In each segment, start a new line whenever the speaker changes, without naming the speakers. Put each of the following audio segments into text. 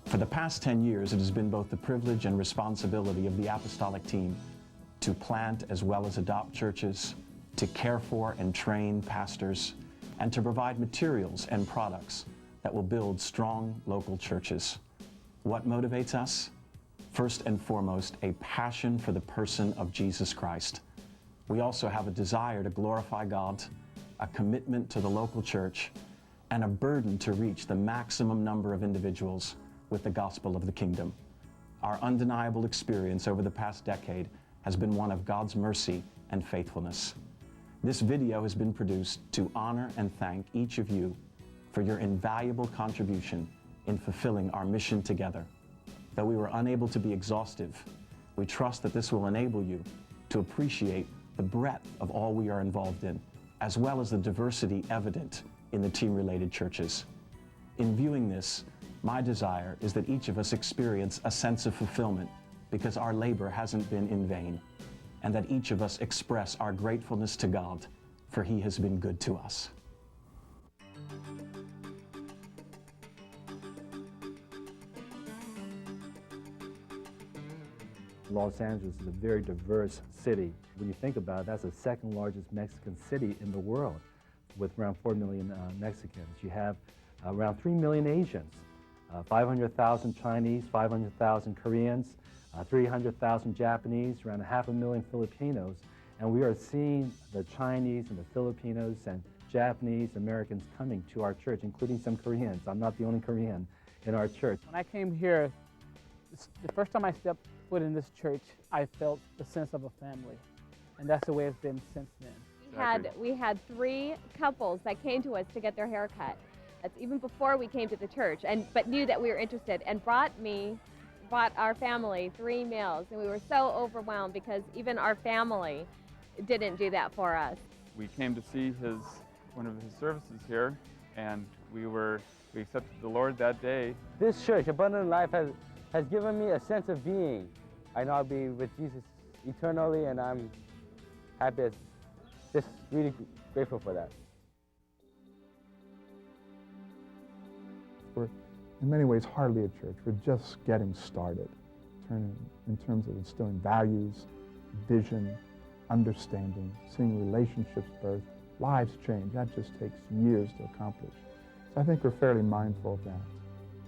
For the past 10 years, it has been both the privilege and responsibility of the apostolic team to plant as well as adopt churches, to care for and train pastors, and to provide materials and products that will build strong local churches. What motivates us? First and foremost, a passion for the person of Jesus Christ. We also have a desire to glorify God, a commitment to the local church, and a burden to reach the maximum number of individuals with the gospel of the kingdom. Our undeniable experience over the past decade has been one of God's mercy and faithfulness. This video has been produced to honor and thank each of you for your invaluable contribution in fulfilling our mission together. Though we were unable to be exhaustive, we trust that this will enable you to appreciate the breadth of all we are involved in, as well as the diversity evident in the team-related churches. In viewing this, my desire is that each of us experience a sense of fulfillment because our labor hasn't been in vain, and that each of us express our gratefulness to God, for He has been good to us.
Los Angeles is a very diverse city. When you think about it, that's the second largest Mexican city in the world, with around 4 million Mexicans. You have around 3 million Asians, 500,000 Chinese, 500,000 Koreans, 300,000 Japanese, around 500,000 Filipinos. And we are seeing the Chinese and the Filipinos and Japanese Americans coming to our church, including some Koreans. I'm not the only Korean in our church.
When I came here, the first time I stepped foot in this church, I felt the sense of a family. And that's the way it's been since then.
We had 3 couples that came to us to get their hair cut. That's even before we came to the church, but knew that we were interested, and brought our family 3 meals, and we were so overwhelmed because even our family didn't do that for us.
We came to see one of his services here, and we accepted the Lord that day.
This church, Abundant Life, has given me a sense of being. I know I'll be with Jesus eternally, and I'm happy, just really grateful for that.
We're in many ways hardly a church. We're just getting started in terms of instilling values, vision, understanding, seeing relationships birth, lives change. That just takes years to accomplish. So I think we're fairly mindful of that.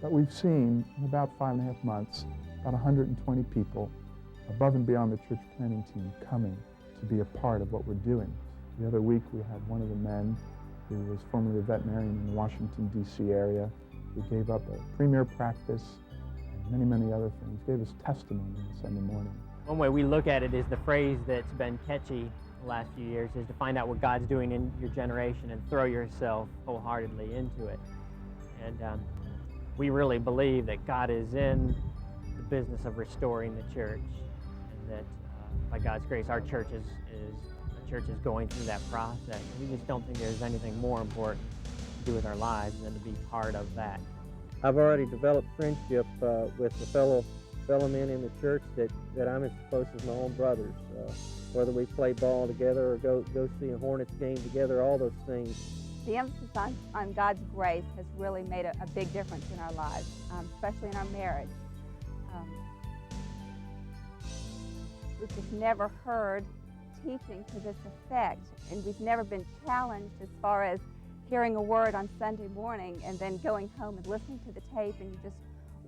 But we've seen in about 5.5 months, about 120 people above and beyond the church planning team coming to be a part of what we're doing. The other week we had one of the men who was formerly a veterinarian in the Washington, D.C. area, who gave up a premier practice and many other things, gave us testimony on Sunday morning.
One way we look at it is the phrase that's been catchy the last few years is to find out what God's doing in your generation and throw yourself wholeheartedly into it. And we really believe that God is in the business of restoring the church, and that by God's grace our church is going through that process. We just don't think there's anything more important to do with our lives than to be part of that.
I've already developed friendship with the fellow men in the church that I'm as close as my own brothers. Whether we play ball together or go see a Hornets game together, all those things.
The emphasis on God's grace has really made a big difference in our lives, especially in our marriage. We've just never heard teaching to this effect, and we've never been challenged as far as hearing a word on Sunday morning and then going home and listening to the tape, and you just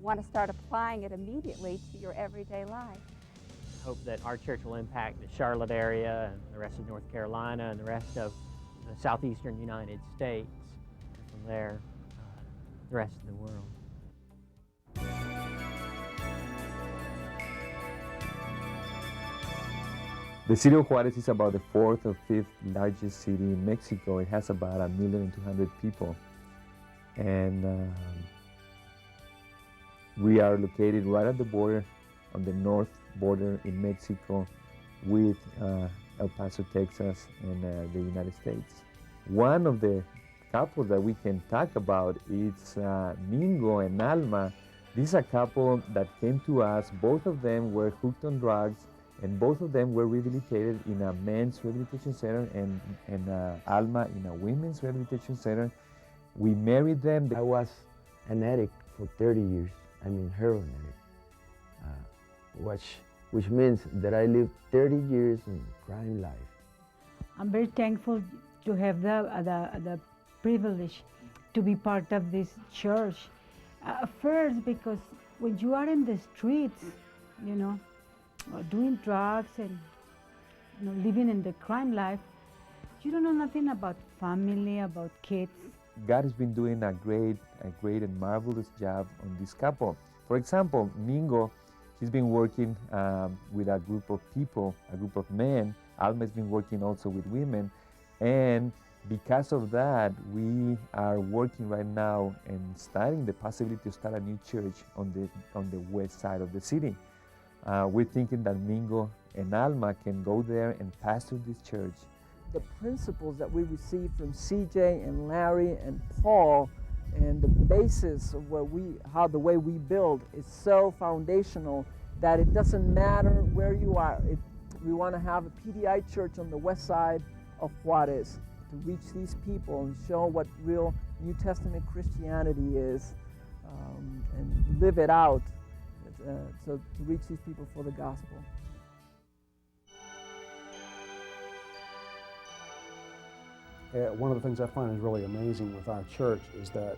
want to start applying it immediately to your everyday life.
I hope that our church will impact the Charlotte area and the rest of North Carolina and the rest of the southeastern United States, and from there, the rest of the world.
The city of Juarez is about the 4th or 5th largest city in Mexico. It has about 1,200,000 people. And we are located right at the border, on the north border in Mexico with El Paso, Texas, and the United States. One of the couples that we can talk about is Mingo and Alma. This is a couple that came to us. Both of them were hooked on drugs, and both of them were rehabilitated in a men's rehabilitation center and Alma in a women's rehabilitation center. We married them.
I was an addict for 30 years,
I'm in heroin addict, which means that I lived 30 years in crime life.
I'm very thankful to have the privilege to be part of this church. First, because when you are in the streets, you know, doing drugs and living in the crime life, you don't know nothing about family, about kids.
God has been doing a great and marvelous job on this couple. For example, Mingo, he's been working with a group of people, a group of men. Alma has been working also with women, and because of that, we are working right now and studying the possibility to start a new church on the west side of the city. We're thinking that Mingo and Alma can go there and pastor this church.
The principles that we received from CJ and Larry and Paul, and the basis of how the way we build is so foundational that it doesn't matter where you are. We want to have a PDI church on the west side of Juarez to reach these people and show what real New Testament Christianity is, and live it out, so to reach these people for the gospel.
One of the things I find is really amazing with our church is that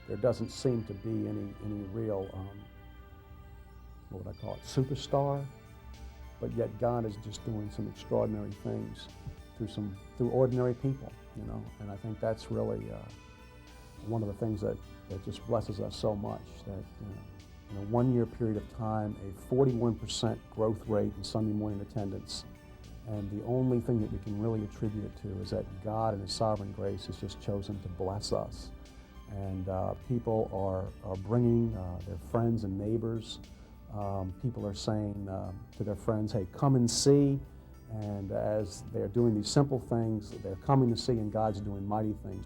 there doesn't seem to be any real, what would I call it, superstar, but yet God is just doing some extraordinary things through ordinary people, you know, and I think that's really one of the things that just blesses us so much, that in a 1 year period of time, a 41% growth rate in Sunday morning attendance. And the only thing that we can really attribute it to is that God in His sovereign grace has just chosen to bless us. And people are bringing their friends and neighbors. People are saying to their friends, hey, come and see. And as they're doing these simple things, they're coming to see, and God's doing mighty things.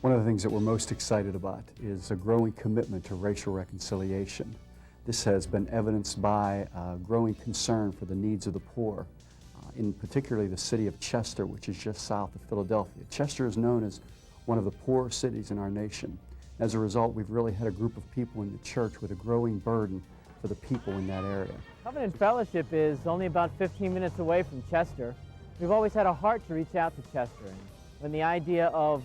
One of the things that we're most excited about is a growing commitment to racial reconciliation. This has been evidenced by growing concern for the needs of the poor, in particularly the city of Chester, which is just south of Philadelphia. Chester is known as one of the poorer cities in our nation. As a result, we've really had a group of people in the church with a growing burden for the people in that area.
Covenant Fellowship is only about 15 minutes away from Chester. We've always had a heart to reach out to Chester. And when the idea of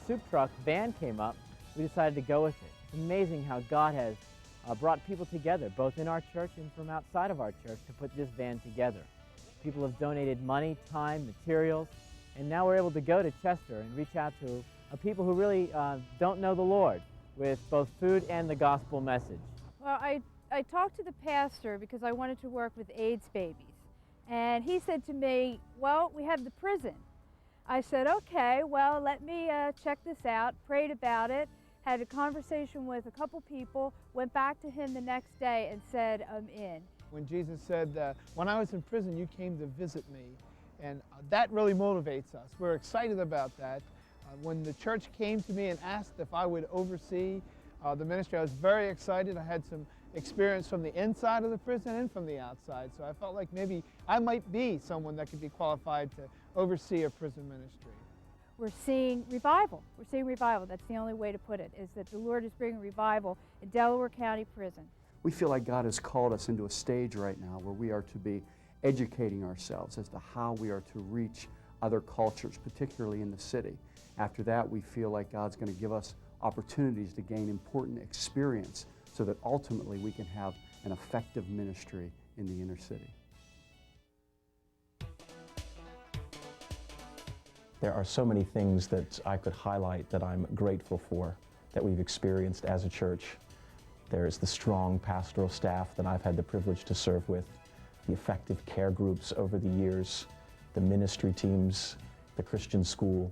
soup truck van came up, we decided to go with it. It's amazing how God has brought people together, both in our church and from outside of our church, to put this van together. People have donated money, time, materials, and now we're able to go to Chester and reach out to people who really don't know the Lord with both food and the gospel message.
Well, I talked to the pastor because I wanted to work with AIDS babies, and he said to me, well, we have the prison. I said, okay, well, let me check this out, prayed about it, had a conversation with a couple people, went back to him the next day and said, I'm in.
When Jesus said, when I was in prison, you came to visit me. And that really motivates us. We're excited about that. When the church came to me and asked if I would oversee the ministry, I was very excited. I had some experience from the inside of the prison and from the outside. So I felt like maybe I might be someone that could be qualified to oversee a prison ministry.
We're seeing revival. We're seeing revival. That's the only way to put it, is that the Lord is bringing revival in Delaware County Prison.
We feel like God has called us into a stage right now where we are to be educating ourselves as to how we are to reach other cultures, particularly in the city. After that, we feel like God's going to give us opportunities to gain important experience so that ultimately we can have an effective ministry in the inner city.
There are so many things that I could highlight that I'm grateful for, that we've experienced as a church. There's the strong pastoral staff that I've had the privilege to serve with, the effective care groups over the years, the ministry teams, the Christian school.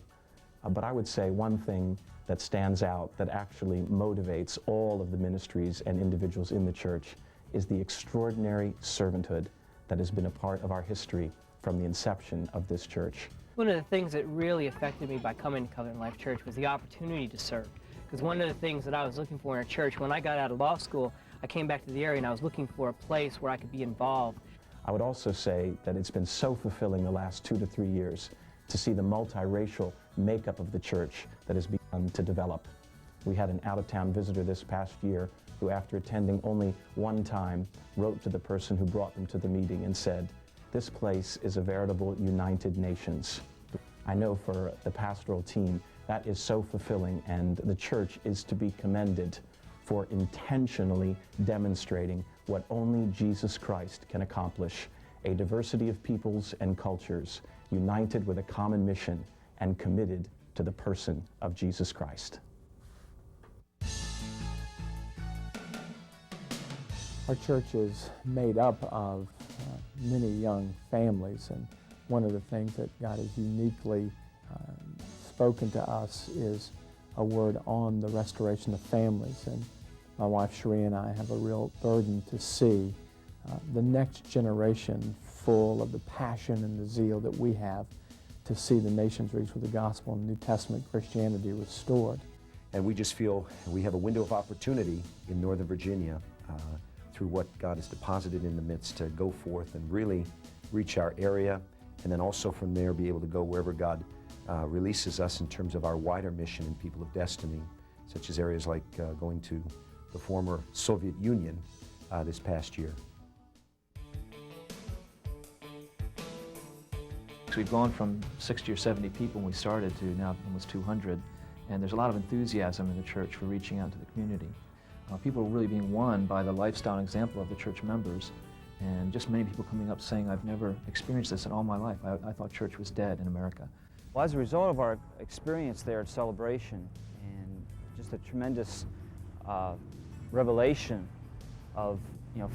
But I would say one thing that stands out that actually motivates all of the ministries and individuals in the church is the extraordinary servanthood that has been a part of our history from the inception of this church.
One of the things that really affected me by coming to Covenant Life Church was the opportunity to serve. Because one of the things that I was looking for in a church, when I got out of law school, I came back to the area and I was looking for a place where I could be involved.
I would also say that it's been so fulfilling the last 2 to 3 years to see the multiracial makeup of the church that has begun to develop. We had an out-of-town visitor this past year who, after attending only one time, wrote to the person who brought them to the meeting and said, "This place is a veritable United Nations." I know for the pastoral team, that is so fulfilling, and the church is to be commended for intentionally demonstrating what only Jesus Christ can accomplish: a diversity of peoples and cultures, united with a common mission and committed to the person of Jesus Christ.
Our church is made up of many young families, and one of the things that God has uniquely spoken to us is a word on the restoration of families. And my wife Cherie and I have a real burden to see the next generation full of the passion and the zeal that we have to see the nations reached with the gospel and New Testament Christianity restored.
And we just feel we have a window of opportunity in Northern Virginia through what God has deposited in the midst to go forth and really reach our area, and then also from there be able to go wherever God releases us in terms of our wider mission and people of destiny, such as areas like going to the former Soviet Union this past year.
We've gone from 60 or 70 people when we started to now almost 200, and there's a lot of enthusiasm in the church for reaching out to the community. People are really being won by the lifestyle and example of the church members, and just many people coming up saying, "I've never experienced this in all my life. I thought church was dead in America."
Well, as a result of our experience there at Celebration and just a tremendous revelation of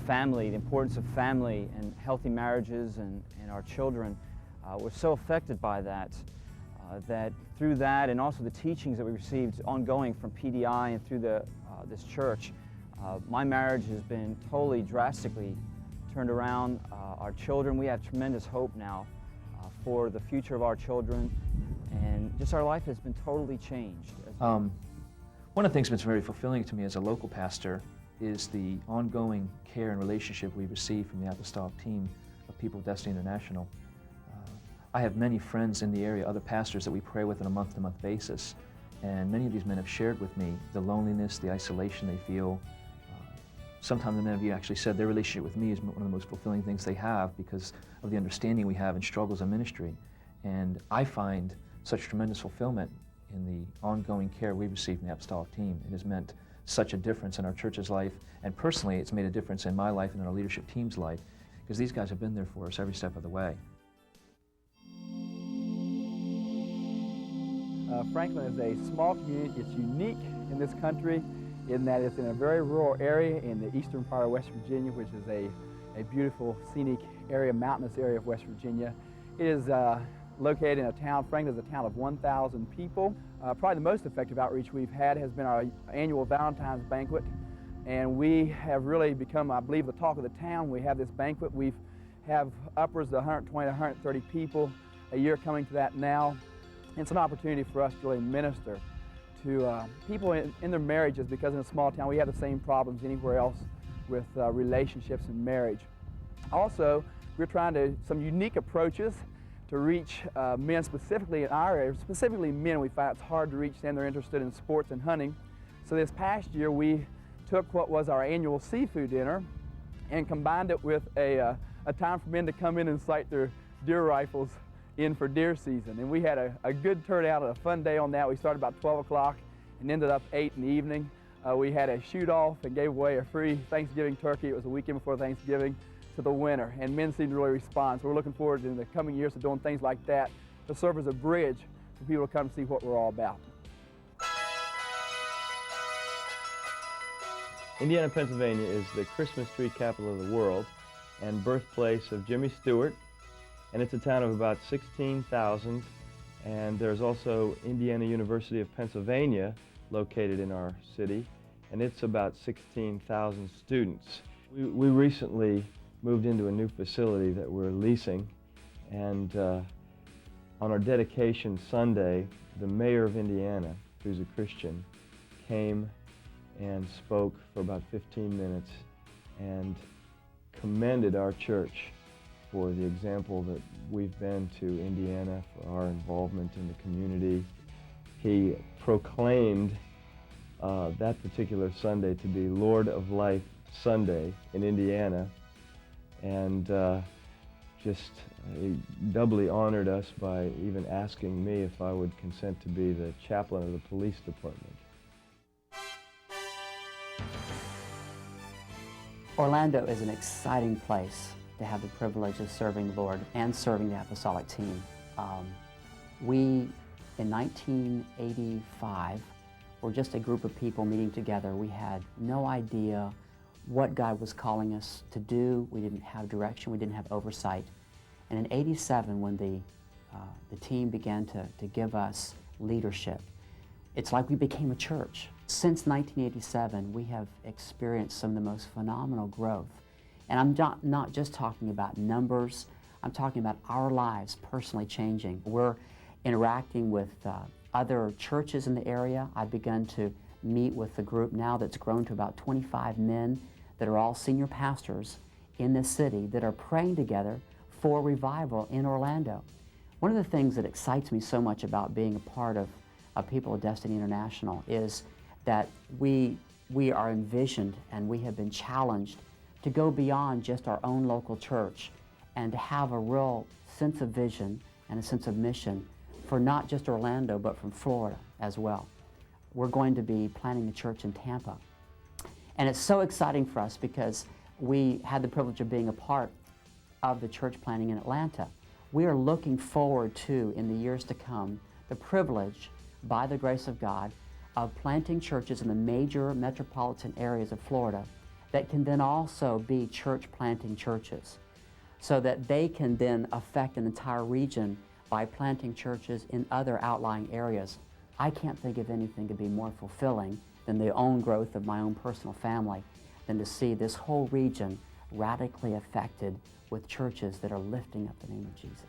family, the importance of family and healthy marriages and our children, we're so affected by that, that through that and also the teachings that we received ongoing from PDI and through this church, my marriage has been totally drastically turned around. Our children, we have tremendous hope now for the future of our children, and just our life has been totally changed.
One of the things that's very fulfilling to me as a local pastor is the ongoing care and relationship we receive from the apostolic team of People of Destiny International. I have many friends in the area, other pastors that we pray with on a month-to-month basis, and many of these men have shared with me the loneliness, the isolation they feel. Sometimes the men of you actually said their relationship with me is one of the most fulfilling things they have because of the understanding we have in struggles in ministry. And I find such tremendous fulfillment in the ongoing care we receive from the apostolic team. It has meant such a difference in our church's life, and personally it's made a difference in my life and in our leadership team's life, because these guys have been there for us every step of the way.
Franklin is a small community. It's unique in this country in that it's in a very rural area in the eastern part of West Virginia, which is a beautiful scenic area, mountainous area of West Virginia. It is located in a town, Franklin is a town of 1,000 people. Probably the most effective outreach we've had has been our annual Valentine's banquet, and we have really become, I believe, the talk of the town. We have this banquet. We have upwards of 120 to 130 people a year coming to that now. It's an opportunity for us to really minister to people in their marriages, because in a small town we have the same problems anywhere else with relationships and marriage. Also, we're trying some unique approaches to reach men specifically in our area, specifically men. We find it's hard to reach them. They're interested in sports and hunting. So this past year we took what was our annual seafood dinner and combined it with a time for men to come in and sight their deer rifles in for deer season. And we had a good turnout and a fun day on that. We started about 12 o'clock and ended up 8 in the evening. We had a shoot-off and gave away a free Thanksgiving turkey. It was a weekend before Thanksgiving to the winner, and men seemed to really respond. So we're looking forward in the coming years to doing things like that to serve as a bridge for people to come see what we're all about.
Indiana, Pennsylvania is the Christmas tree capital of the world and birthplace of Jimmy Stewart, and it's a town of about 16,000, and there's also Indiana University of Pennsylvania located in our city, and it's about 16,000 students. We recently moved into a new facility that we're leasing, and on our dedication Sunday, the mayor of Indiana, who's a Christian, came and spoke for about 15 minutes and commended our church for the example that we've been to Indiana, for our involvement in the community. He proclaimed that particular Sunday to be Lord of Life Sunday in Indiana, and just doubly honored us by even asking me if I would consent to be the chaplain of the police department.
Orlando is an exciting place to have the privilege of serving the Lord and serving the apostolic team. We, in 1985, were just a group of people meeting together. We had no idea what God was calling us to do. We didn't have direction. We didn't have oversight. And in '87, when the team began to give us leadership, it's like we became a church. Since 1987, we have experienced some of the most phenomenal growth. And I'm not just talking about numbers, I'm talking about our lives personally changing. We're interacting with other churches in the area. I've begun to meet with the group now that's grown to about 25 men that are all senior pastors in this city that are praying together for revival in Orlando. One of the things that excites me so much about being a part of People of Destiny International is that we are envisioned and we have been challenged to go beyond just our own local church and to have a real sense of vision and a sense of mission for not just Orlando, but from Florida as well. We're going to be planting a church in Tampa. And it's so exciting for us because we had the privilege of being a part of the church planting in Atlanta. We are looking forward to, in the years to come, the privilege, by the grace of God, of planting churches in the major metropolitan areas of Florida that can then also be church planting churches, so that they can then affect an entire region by planting churches in other outlying areas. I can't think of anything to be more fulfilling than the own growth of my own personal family, than to see this whole region radically affected with churches that are lifting up the name of Jesus.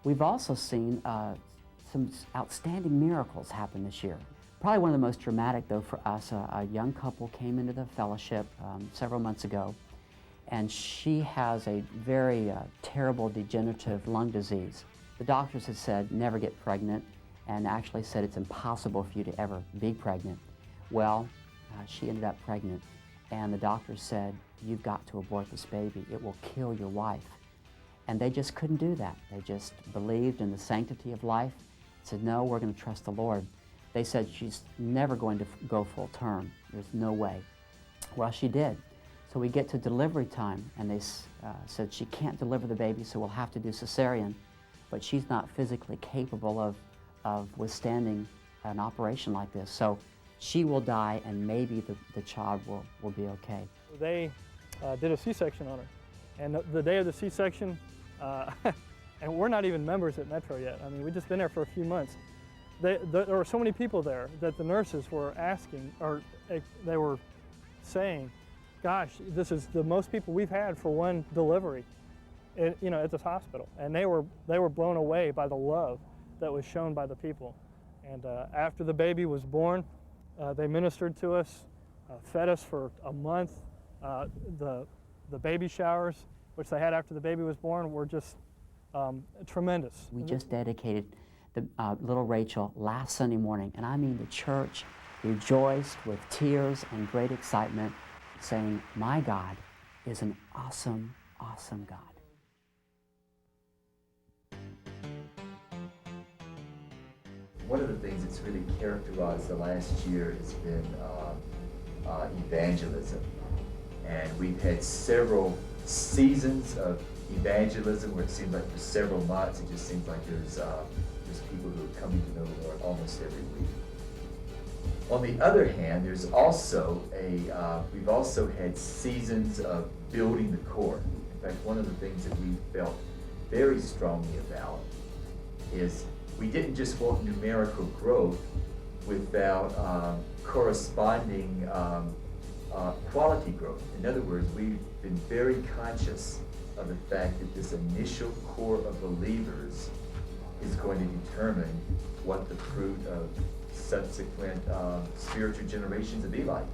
We've also seen some outstanding miracles happen this year. Probably one of the most dramatic, though, for us, a young couple came into the fellowship several months ago, and she has a very terrible degenerative lung disease. The doctors had said, never get pregnant, and actually said it's impossible for you to ever be pregnant. Well, she ended up pregnant, and the doctors said, you've got to abort this baby. It will kill your wife. And they just couldn't do that. They just believed in the sanctity of life, said, no, we're going to trust the Lord. They said she's never going to go full term. There's no way. Well, she did. So we get to delivery time, and they said she can't deliver the baby, so we'll have to do cesarean. But she's not physically capable of withstanding an operation like this. So she will die, and maybe the child will be okay.
They did a C-section on her. And the day of the C-section, and we're not even members at Metro yet. I mean, we've just been there for a few months. There were so many people there that the nurses were asking, or they were saying, gosh, this is the most people we've had for one delivery at this hospital. And they were blown away by the love that was shown by the people. And after the baby was born, they ministered to us, fed us for a month. The baby showers, which they had after the baby was born, were just tremendous.
We just dedicated the little Rachel last Sunday morning, and I mean the church rejoiced with tears and great excitement, saying, my God is an awesome, awesome God.
One of the things that's really characterized the last year has been evangelism. And we've had several seasons of evangelism where it seems like for several months it just seems like there's people who are coming to know the Lord almost every week. On the other hand, there's also we've also had seasons of building the core. In fact, one of the things that we felt very strongly about is we didn't just want numerical growth without corresponding quality growth. In other words, we've been very conscious of the fact that this initial core of believers is going to determine what the fruit of subsequent spiritual generations will be like.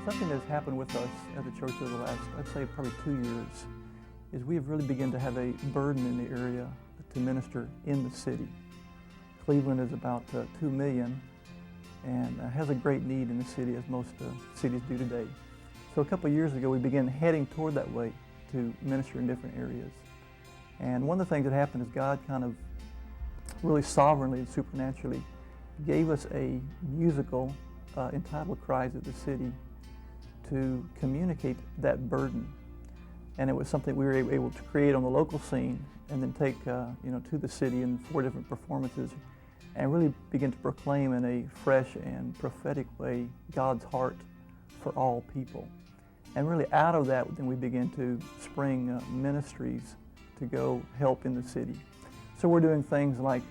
Something that's happened with us at the church over the last, I'd say probably 2 years, is we have really begun to have a burden in the area to minister in the city. Cleveland is about 2 million and has a great need in the city, as most cities do today. So a couple of years ago we began heading toward that way to minister in different areas. And one of the things that happened is God kind of really sovereignly and supernaturally gave us a musical entitled Cries of the City to communicate that burden. And it was something we were able to create on the local scene and then take to the city in 4 different performances and really begin to proclaim in a fresh and prophetic way God's heart for all people. And really out of that then we began to spring ministries to go help in the city. So we're doing things like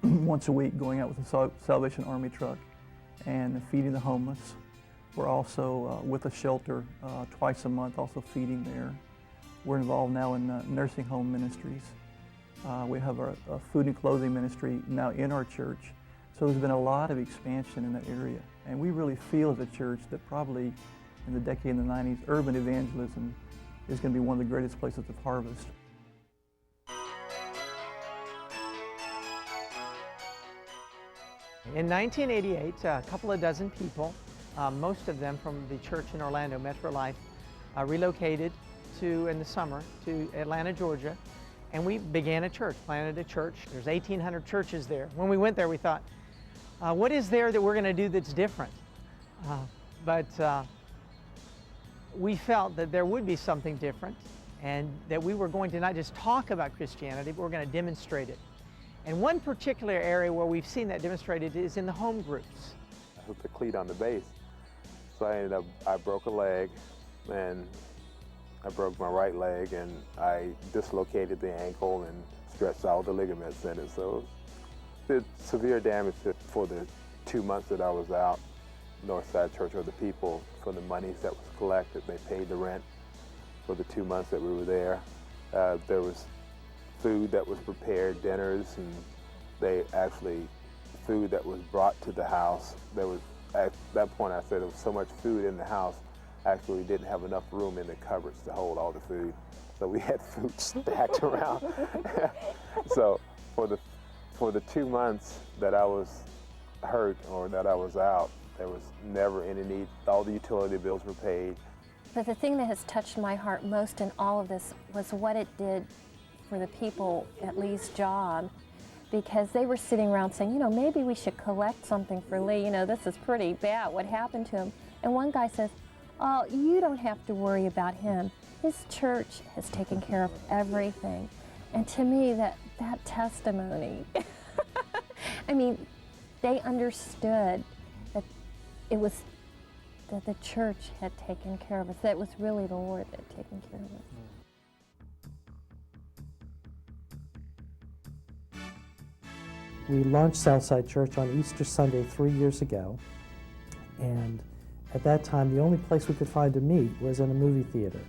once a week going out with the Salvation Army truck and feeding the homeless. We're also with a shelter twice a month, also feeding there. We're involved now in nursing home ministries. We have a food and clothing ministry now in our church. So there's been a lot of expansion in that area. And we really feel as a church that probably in the decade in the 90s, urban evangelism is going to be one of the greatest places of harvest.
In 1988, a couple of dozen people, most of them from the church in Orlando, Metro Life, relocated in the summer to Atlanta, Georgia, and we began a church, planted a church. There's 1,800 churches there. When we went there, we thought, what is there that we're going to do that's different? But we felt that there would be something different and that we were going to not just talk about Christianity, but we're going to demonstrate it. And one particular area where we've seen that demonstrated is in the home groups.
I hooked a cleat on the base, so I broke a leg, and I broke my right leg, and I dislocated the ankle and stretched all the ligaments in it. So it did severe damage for the 2 months that I was out. Northside Church, or the people, for the monies that was collected, they paid the rent for the 2 months that we were there. There was food that was prepared, dinners, and food that was brought to the house. There was, at that point I said there was so much food in the house, actually we didn't have enough room in the cupboards to hold all the food. So we had food stacked around. So for the 2 months that I was hurt or that I was out, there was never any need. All the utility bills were paid.
But the thing that has touched my heart most in all of this was what it did for the people at Lee's job, because they were sitting around saying, maybe we should collect something for Lee. This is pretty bad, what happened to him. And one guy says, oh, you don't have to worry about him. His church has taken care of everything. And to me, that testimony, I mean, they understood that it was that the church had taken care of us, that it was really the Lord that had taken care of us.
We launched Southside Church on Easter Sunday 3 years ago, and at that time the only place we could find to meet was in a movie theater.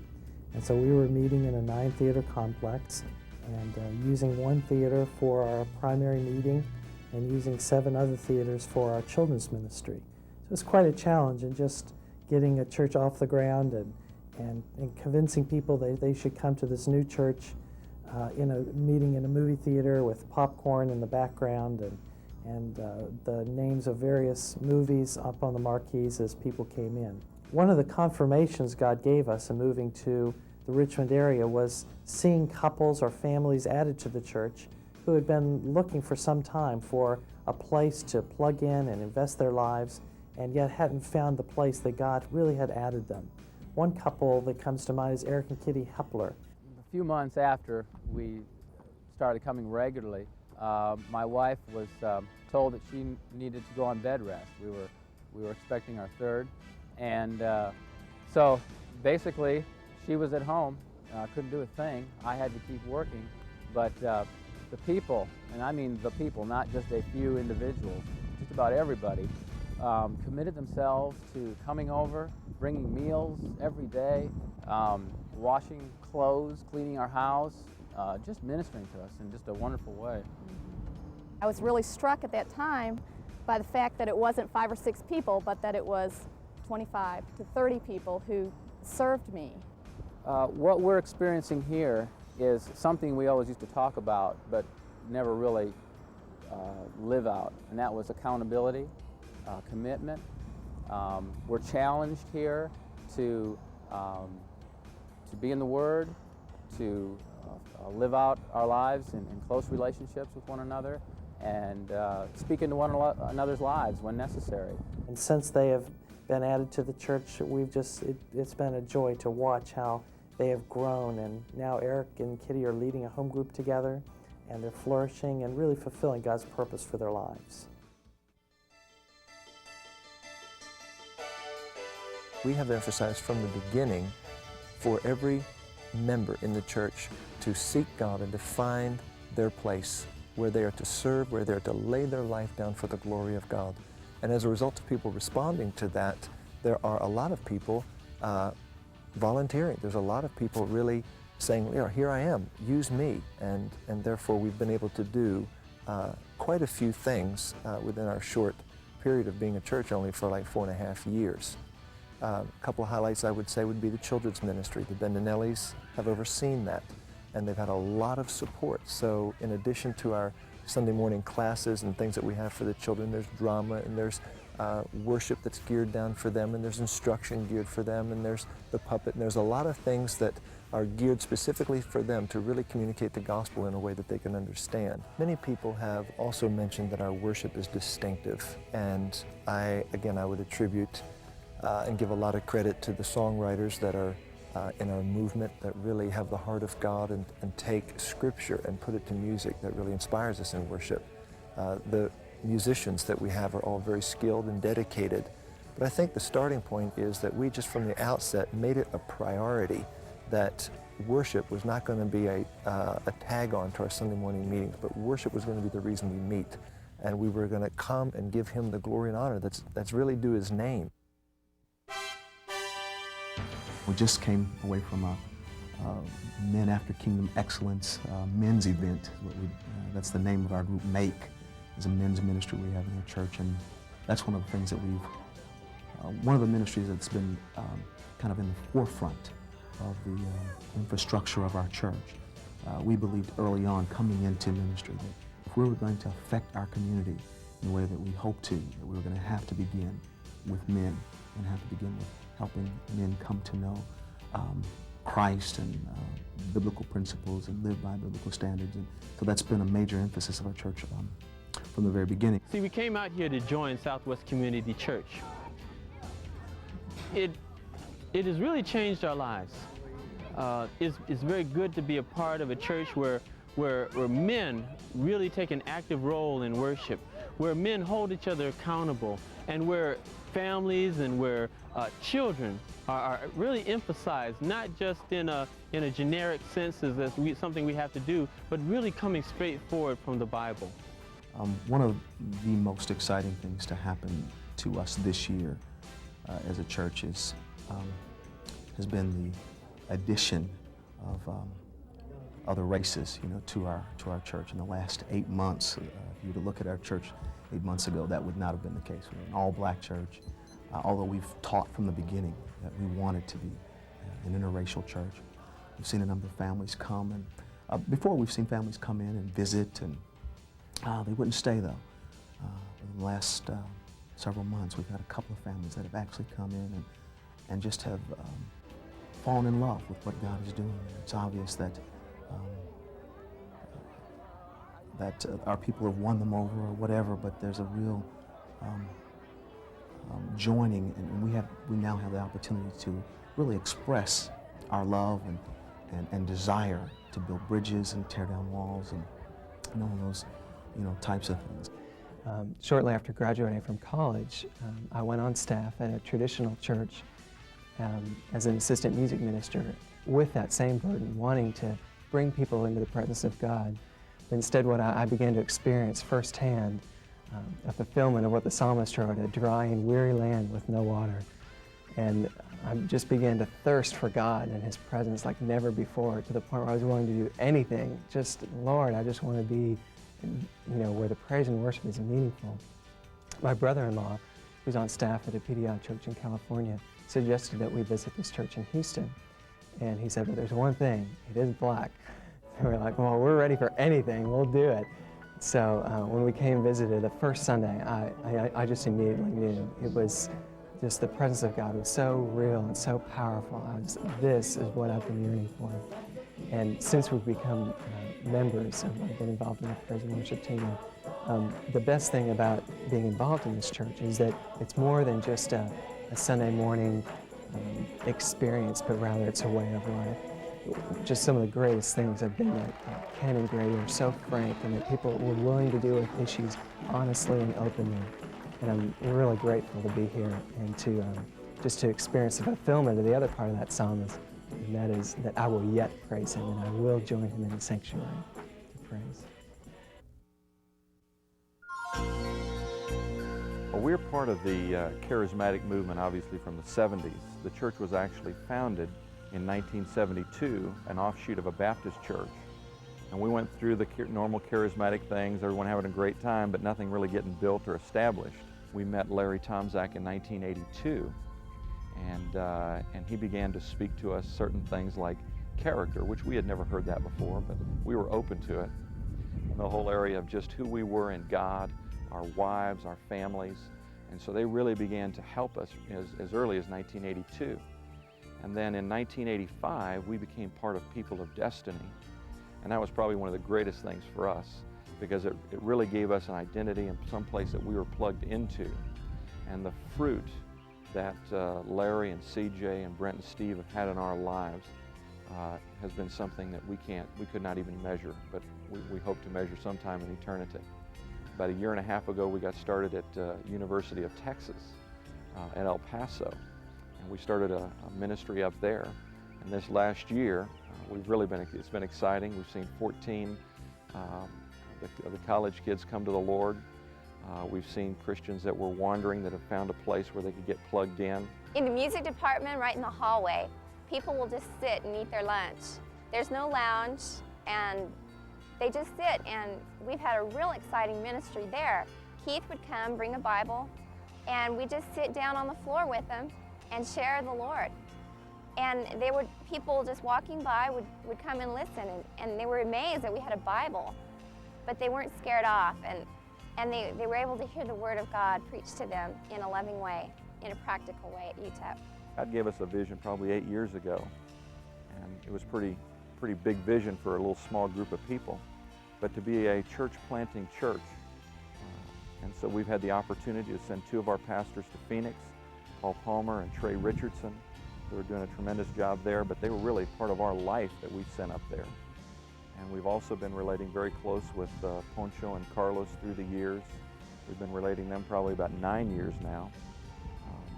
And so we were meeting in a 9-theater complex and using one theater for our primary meeting and using 7 other theaters for our children's ministry. So it was quite a challenge in just getting a church off the ground and convincing people that they should come to this new church in a meeting in a movie theater with popcorn in the background and the names of various movies up on the marquees as people came in. One of the confirmations God gave us in moving to the Richmond area was seeing couples or families added to the church who had been looking for some time for a place to plug in and invest their lives, and yet hadn't found the place that God really had added them. One couple that comes to mind is Eric and Kitty Hepler.
A few months after we started coming regularly, my wife was told that she needed to go on bed rest. We were expecting our third, and so basically she was at home, couldn't do a thing. I had to keep working, but the people, and I mean the people, not just a few individuals, just about everybody, committed themselves to coming over, bringing meals every day, washing clothes, cleaning our house, just ministering to us in just a wonderful way.
I was really struck at that time by the fact that it wasn't 5 or 6 people, but that it was
25 to 30 people who served me.
What we're experiencing here is something we always used to talk about, but never really live out, and that was accountability, commitment. We're challenged here to be in the Word, to live out our lives in close relationships with one another, and speak into one another's lives when necessary.
And since they have been added to the church, it's been a joy to watch how they have grown, and now Eric and Kitty are leading a home group together, and they're flourishing and really fulfilling God's purpose for their lives.
We have emphasized from the beginning for every member in the church to seek God and to find their place where they are to serve, where they are to lay their life down for the glory of God. And as a result of people responding to that, there are a lot of people volunteering. There's a lot of people really saying, you know, here I am, use me. And therefore we've been able to do quite a few things within our short period of being a church, only for like 4.5 years. A couple of highlights I would say would be the children's ministry. The Bendinellis have overseen that, and they've had a lot of support. So in addition to our Sunday morning classes and things that we have for the children, there's drama, and there's worship that's geared down for them, and there's instruction geared for them, and there's the puppet, and there's a lot of things that are geared specifically for them to really communicate the gospel in a way that they can understand. Many people have also mentioned that our worship is distinctive, and I would attribute and give a lot of credit to the songwriters that are in our movement that really have the heart of God and take Scripture and put it to music that really inspires us in worship. The musicians that we have are all very skilled and dedicated, but I think the starting point is that we just from the outset made it a priority that worship was not going to be a tag-on to our Sunday morning meetings, but worship was going to be the reason we meet, and we were going to come and give Him the glory and honor that's really due His name.
We just came away from a Men After Kingdom Excellence men's event. That's the name of our group, MAKE. It's a men's ministry we have in our church, and that's one of the things that one of the ministries that's been kind of in the forefront of the infrastructure of our church. We believed early on coming into ministry that if we were going to affect our community in the way that we hope to, that we were going to have to begin with men and have to begin with helping men come to know Christ and biblical principles and live by biblical standards. And so that's been a major emphasis of our church from the very beginning.
See, we came out here to join Southwest Community Church. It has really changed our lives. It's very good to be a part of a church where men really take an active role in worship, where men hold each other accountable, and where families and where children are really emphasized, not just in a generic sense as something we have to do, but really coming straight forward from the Bible.
One of the most exciting things to happen to us this year as a church has been the addition of other races, to our church. In the last 8 months, if you were to look at our church 8 months ago, that would not have been the case. We're an all-black church, although we've taught from the beginning that we wanted to be an interracial church. We've seen a number of families come, and before we've seen families come in and visit, and they wouldn't stay though. In the last several months, we've had a couple of families that have actually come in and just have fallen in love with what God is doing. It's obvious that our people have won them over or whatever, but there's a real joining, and we now have the opportunity to really express our love and desire to build bridges and tear down walls and all those types of things.
Shortly after graduating from college, I went on staff at a traditional church as an assistant music minister with that same burden, wanting to bring people into the presence of God. But instead, what I began to experience firsthand, a fulfillment of what the psalmist wrote, a dry and weary land with no water. And I just began to thirst for God and His presence like never before, to the point where I was willing to do anything. Just, Lord, I just want to be, where the praise and worship is meaningful. My brother-in-law who's on staff at a PDI church in California, suggested that we visit this church in Houston. And he said, but there's one thing, it is black. And we're like, well, we're ready for anything, we'll do it. So when we came and visited the first Sunday, I just immediately knew it was just the presence of God was so real and so powerful. This is what I've been yearning for. And since we've become members, I've been involved in the praise and worship team. The best thing about being involved in this church is that it's more than just a Sunday morning experience, but rather it's a way of life. Just some of the greatest things have been that Ken and Grady are so frank and that people were willing to deal with issues honestly and openly. And I'm really grateful to be here and to just to experience the fulfillment of the other part of that psalmist, and that is that I will yet praise him and I will join him in the sanctuary to praise.
Well, we're part of the charismatic movement, obviously, from the 70s. The church was actually founded in 1972, an offshoot of a Baptist church. And we went through the normal charismatic things, everyone having a great time, but nothing really getting built or established. We met Larry Tomczak in 1982, and he began to speak to us certain things like character, which we had never heard that before, but we were open to it. And the whole area of just who we were in God, our wives, our families. And so they really began to help us as early as 1982. And then in 1985, we became part of People of Destiny. And that was probably one of the greatest things for us, because it really gave us an identity and some place that we were plugged into. And the fruit that Larry and CJ and Brent and Steve have had in our lives has been something that we could not even measure, but we hope to measure sometime in eternity. About a year and a half ago, we got started at University of Texas at El Paso, and we started a ministry up there. And this last year, it's been exciting. We've seen 14 of the college kids come to the Lord. We've seen Christians that were wandering that have found a place where they could get plugged in.
In the music department, right in the hallway, people will just sit and eat their lunch. There's no lounge, and they just sit, and we've had a real exciting ministry there. Keith would come, bring a Bible, and we just sit down on the floor with them and share the Lord. And people just walking by would come and listen, and they were amazed that we had a Bible, but they weren't scared off, and they were able to hear the Word of God preached to them in a loving way, in a practical way at UTEP.
God gave us a vision probably 8 years ago, and it was pretty big vision for a little small group of people, but to be a church planting church. And so we've had the opportunity to send 2 of our pastors to Phoenix, Paul Palmer and Trey Richardson. They were doing a tremendous job there, but they were really part of our life that we sent up there. And we've also been relating very close with Poncho and Carlos through the years. We've been relating them probably about 9 years now,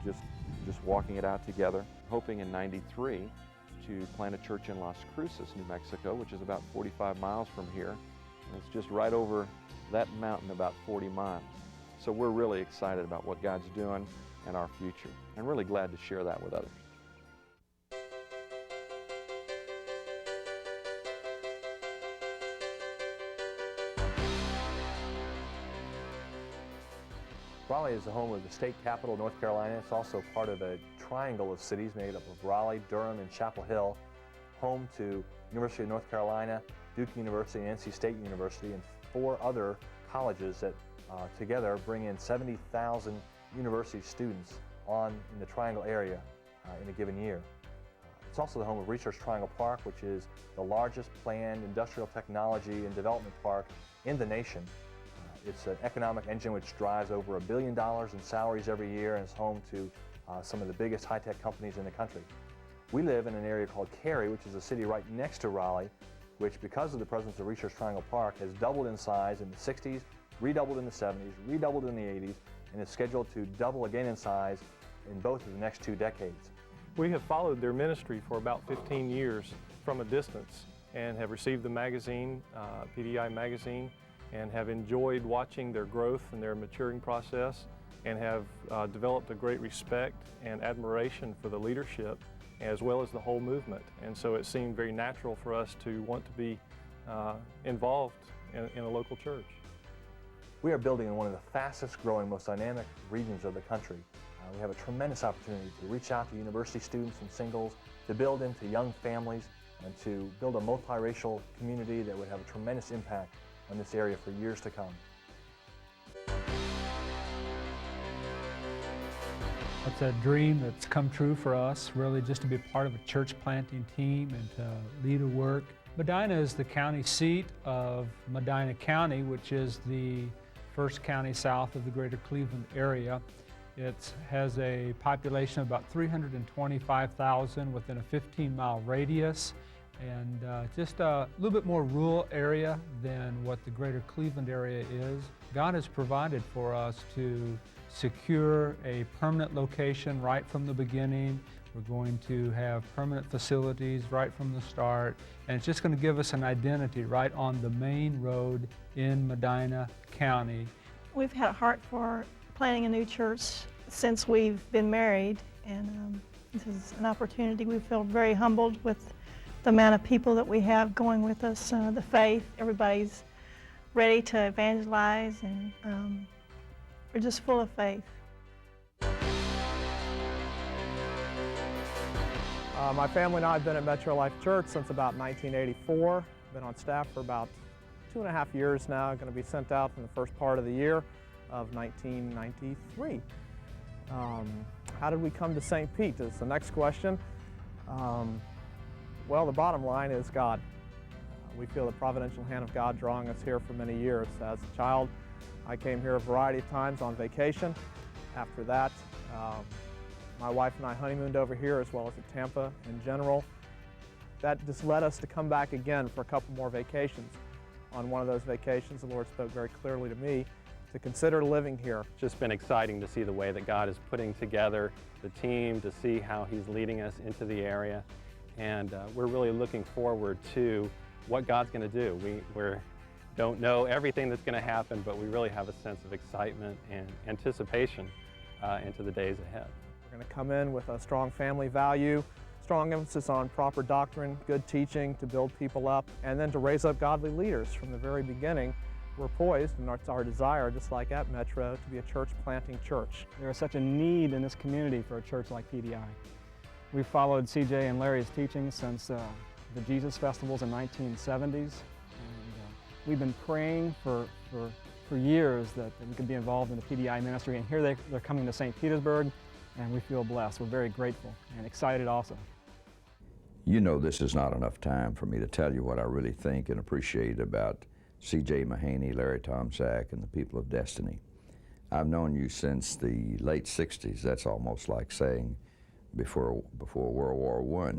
just walking it out together, hoping in '93 to plant a church in Las Cruces, New Mexico, which is about 45 miles from here. And it's just right over that mountain, about 40 miles. So we're really excited about what God's doing and our future, and really glad to share that with others.
Raleigh is the home of the state capital of North Carolina. It's also part of a triangle of cities made up of Raleigh, Durham, and Chapel Hill, home to University of North Carolina, Duke University, and NC State University, and 4 other colleges that together bring in 70,000 university students in the triangle area in a given year. It's also the home of Research Triangle Park, which is the largest planned industrial technology and development park in the nation. It's an economic engine which drives over $1 billion in salaries every year, and is home to some of the biggest high-tech companies in the country. We live in an area called Cary, which is a city right next to Raleigh, which, because of the presence of Research Triangle Park, has doubled in size in the 60s, redoubled in the 70s, redoubled in the 80s, and is scheduled to double again in size in both of the next 2 decades.
We have followed their ministry for about 15 years from a distance and have received the magazine, PDI magazine, and have enjoyed watching their growth and their maturing process, and have developed a great respect and admiration for the leadership as well as the whole movement. And so it seemed very natural for us to want to be involved in a local church.
We are building in one of the fastest growing, most dynamic regions of the country. We have a tremendous opportunity to reach out to university students and singles, to build into young families, and to build a multiracial community that would have a tremendous impact on this area for years to come.
It's a dream that's come true for us, really, just to be part of a church planting team and to lead a work. Medina is the county seat of Medina County, which is the first county south of the greater Cleveland area. It has a population of about 325,000 within a 15-mile radius, and just a little bit more rural area than what the greater Cleveland area is. God has provided for us to secure a permanent location right from the beginning. We're going to have permanent facilities right from the start, and it's just going to give us an identity right on the main road in Medina County.
We've had a heart for planting a new church since we've been married, and this is an opportunity. We feel very humbled with the amount of people that we have going with us, the faith. Everybody's ready to evangelize, and we're just full of faith.
My family and I have been at Metro Life Church since about 1984. Been on staff for about 2.5 years now. Going to be sent out in the first part of the year of 1993. How did we come to St. Pete is the next question. Well, the bottom line is God. We feel the providential hand of God drawing us here for many years. As a child, I came here a variety of times on vacation. After that, my wife and I honeymooned over here as well as at Tampa in general. That just led us to come back again for a couple more vacations. On one of those vacations, the Lord spoke very clearly to me to consider living here.
It's just been exciting to see the way that God is putting together the team, to see how He's leading us into the area. And we're really looking forward to what God's going to do. We don't know everything that's going to happen, but we really have a sense of excitement and anticipation into the days ahead.
We're going to come in with a strong family value, strong emphasis on proper doctrine, good teaching to build people up, and then to raise up godly leaders from the very beginning. We're poised, and it's our desire, just like at Metro, to be a church planting church.
There is such a need in this community for a church like PDI. We've followed CJ and Larry's teachings since the Jesus Festivals in 1970s. And, we've been praying for years that we could be involved in the PDI ministry, and here they're coming to St. Petersburg, and we feel blessed. We're very grateful and excited also.
You know, this is not enough time for me to tell you what I really think and appreciate about C.J. Mahaney, Larry Tomczak, and the people of Destiny. I've known you since the late 60s. That's almost like saying before World War I.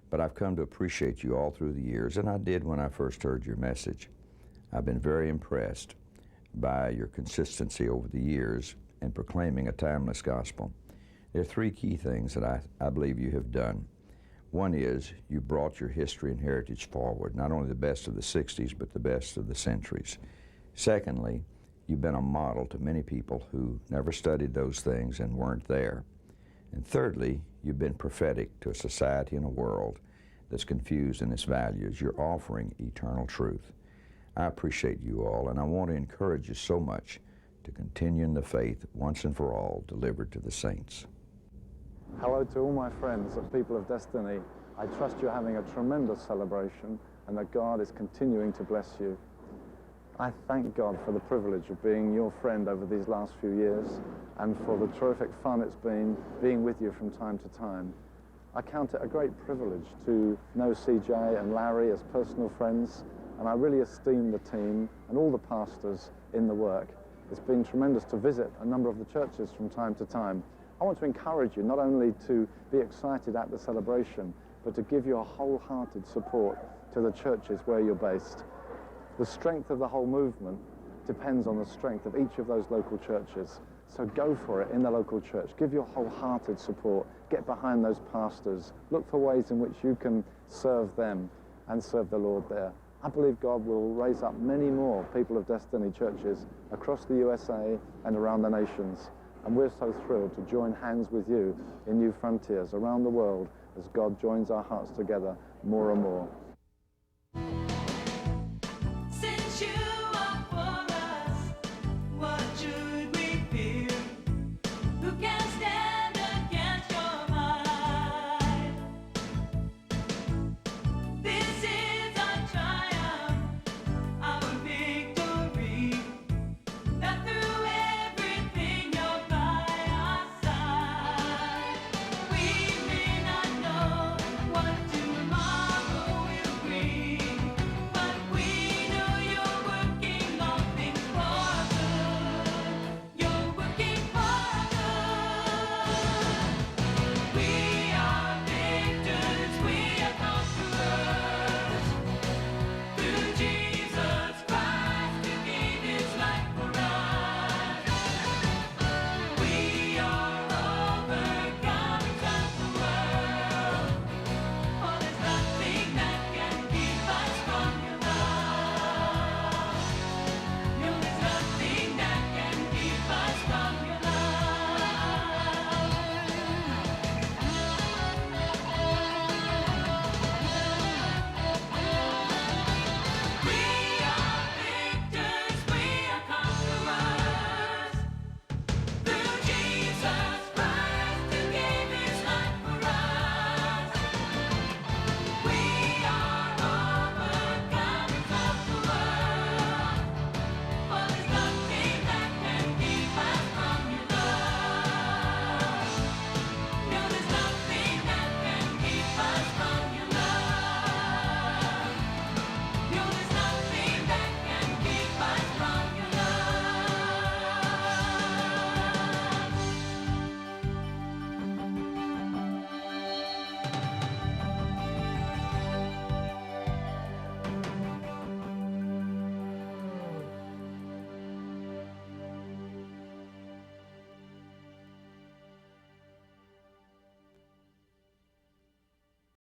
But I've come to appreciate you all through the years, and I did when I first heard your message. I've been very impressed by your consistency over the years in proclaiming a timeless gospel. There are three key things that I believe you have done. One is you brought your history and heritage forward, not only the best of the 60s, but the best of the centuries. Secondly, you've been a model to many people who never studied those things and weren't there. And thirdly, you've been prophetic to a society and a world that's confused in its values. You're offering eternal truth. I appreciate you all, and I want to encourage you so much to continue in the faith once and for all delivered to the saints.
Hello to all my friends at People of Destiny. I trust you're having a tremendous celebration and that God is continuing to bless you. I thank God for the privilege of being your friend over these last few years and for the terrific fun it's been being with you from time to time. I count it a great privilege to know CJ and Larry as personal friends, and I really esteem the team and all the pastors in the work. It's been tremendous to visit a number of the churches from time to time. I want to encourage you not only to be excited at the celebration, but to give your wholehearted support to the churches where you're based. The strength of the whole movement depends on the strength of each of those local churches. So go for it in the local church. Give your wholehearted support. Get behind those pastors. Look for ways in which you can serve them and serve the Lord there. I believe God will raise up many more People of Destiny churches across the USA and around the nations. And we're so thrilled to join hands with you in new frontiers around the world as God joins our hearts together more and more.